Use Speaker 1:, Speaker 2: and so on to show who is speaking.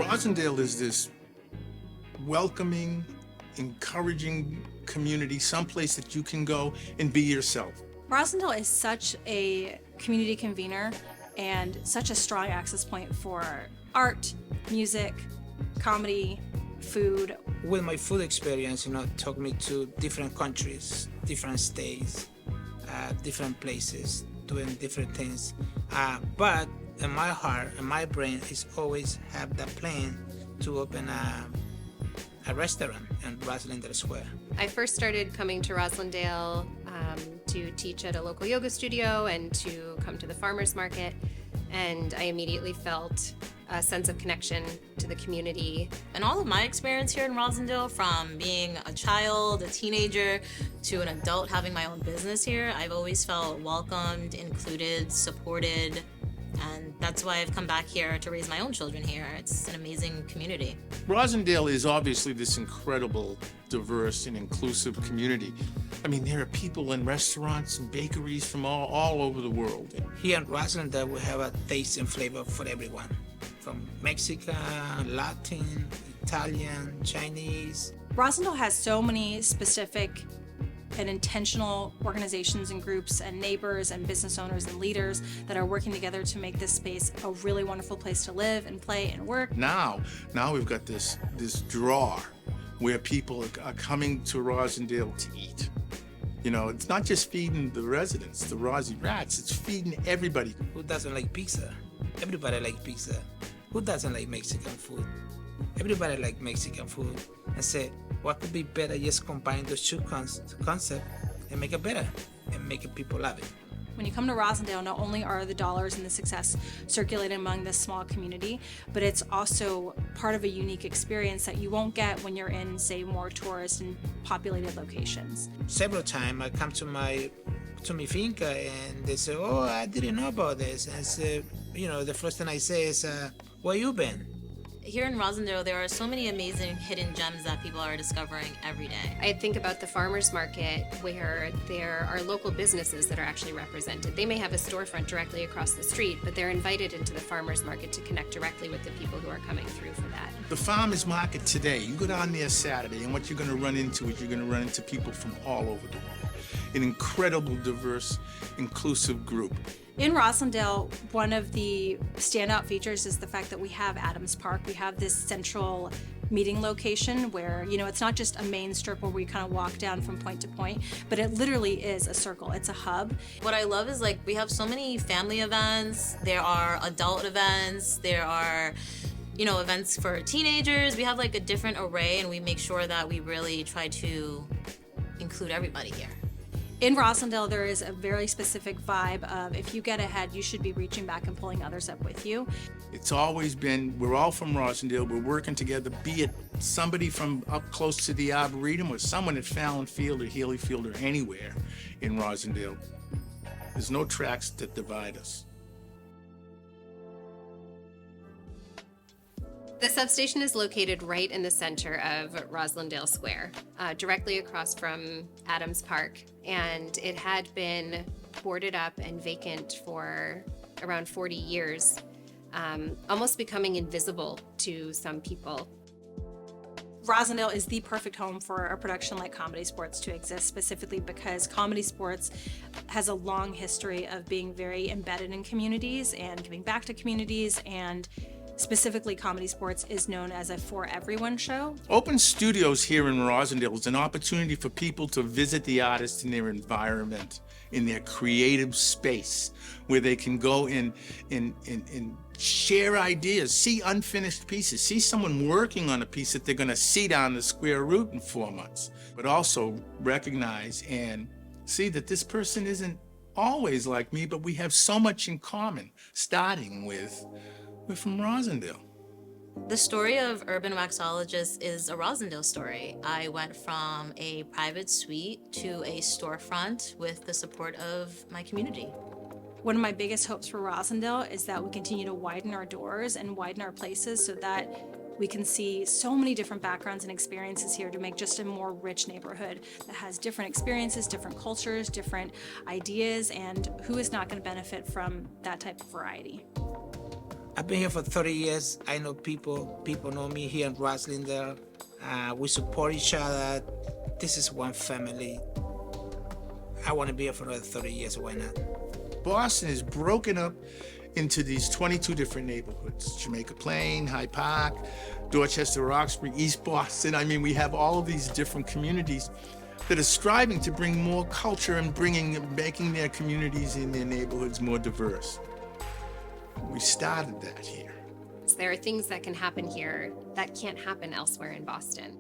Speaker 1: Rosindale is this welcoming, encouraging community, someplace that you can go and be yourself.
Speaker 2: Roslindale is such a community convener and such a strong access point for art, music, comedy, food.
Speaker 3: With my food experience, took me to different countries, different states, different places, doing different things. But in my heart and my brain is always have that plan to open a restaurant in Roslindale Square.
Speaker 4: I first started coming to Roslindale to teach at a local yoga studio and to come to the farmers market, and I immediately felt a sense of connection to the community.
Speaker 5: And all of my experience here in Roslindale, from being a child, a teenager, to an adult having my own business here, I've always felt welcomed, included, supported, and that's why I've come back here to raise my own children here. It's an amazing community.
Speaker 1: Rosindale is obviously this incredible, diverse, and inclusive community. I mean, there are people in restaurants and bakeries from all over the world.
Speaker 3: Here in Roslindale, we have a taste and flavor for everyone, from Mexican, Latin, Italian, Chinese.
Speaker 2: Roslindale has so many specific and intentional organizations and groups and neighbors and business owners and leaders that are working together to make this space a really wonderful place to live and play and work.
Speaker 1: Now we've got this draw where people are coming to Roslindale to eat. It's not just feeding the residents, the Rosy Rats, it's feeding everybody.
Speaker 3: Who doesn't like pizza? Everybody likes pizza. Who doesn't like Mexican food? Everybody likes Mexican food. And say, what could be better? Just combine those two concepts and make it better and make it people love it.
Speaker 2: When you come to Roslindale, not only are the dollars and the success circulating among this small community, but it's also part of a unique experience that you won't get when you're in, say, more tourist and populated locations.
Speaker 3: Several times I come to my finca and they say, oh, I didn't know about this. And I say, the first thing I say is, where you been?
Speaker 5: Here in Roslindale, there are so many amazing hidden gems that people are discovering every day.
Speaker 4: I think about the farmers market where there are local businesses that are actually represented. They may have a storefront directly across the street, but they're invited into the farmers market to connect directly with the people who are coming through for that.
Speaker 1: The farmers market today, you go down there Saturday, and what you're going to run into is you're going to run into people from all over the world. An incredible, diverse, inclusive group.
Speaker 2: In Roslindale, one of the standout features is the fact that we have Adams Park. We have this central meeting location where, it's not just a main strip where we kind of walk down from point to point, but it literally is a circle. It's a hub.
Speaker 5: What I love is we have so many family events, there are adult events, there are events for teenagers. We have a different array, and we make sure that we really try to include everybody here.
Speaker 2: In Roslindale, there is a very specific vibe of if you get ahead, you should be reaching back and pulling others up with you.
Speaker 1: It's always been, we're all from Rosindale, we're working together, be it somebody from up close to the Arboretum or someone at Fallon Field or Healy Field or anywhere in Rosindale. There's no tracks that divide us.
Speaker 4: The substation is located right in the center of Roslindale Square, directly across from Adams Park, and it had been boarded up and vacant for around 40 years, almost becoming invisible to some people.
Speaker 2: Roslindale is the perfect home for a production like Comedy Sports to exist, specifically because Comedy Sports has a long history of being very embedded in communities and giving back to communities, and specifically Comedy Sports is known as a for everyone show.
Speaker 1: Open studios here in Rosindale is an opportunity for people to visit the artists in their environment, in their creative space, where they can go in share ideas, see unfinished pieces, see someone working on a piece that they're going to see down the square root in 4 months, but also recognize and see that this person isn't always like me, but we have so much in common, starting with we're from Roslindale.
Speaker 5: The story of Urban Waxologist is a Roslindale story. I went from a private suite to a storefront with the support of my community.
Speaker 2: One of my biggest hopes for Roslindale is that we continue to widen our doors and widen our places so that we can see so many different backgrounds and experiences here to make just a more rich neighborhood that has different experiences, different cultures, different ideas, and who is not going to benefit from that type of variety?
Speaker 3: I've been here for 30 years. I know people. People know me here in Roslindale. We support each other. This is one family. I want to be here for another 30 years. Why not?
Speaker 1: Boston is broken up into these 22 different neighborhoods: Jamaica Plain, Hyde Park, Dorchester, Roxbury, East Boston. I mean, we have all of these different communities that are striving to bring more culture and making their communities in their neighborhoods more diverse. We started that here.
Speaker 4: There are things that can happen here that can't happen elsewhere in Boston.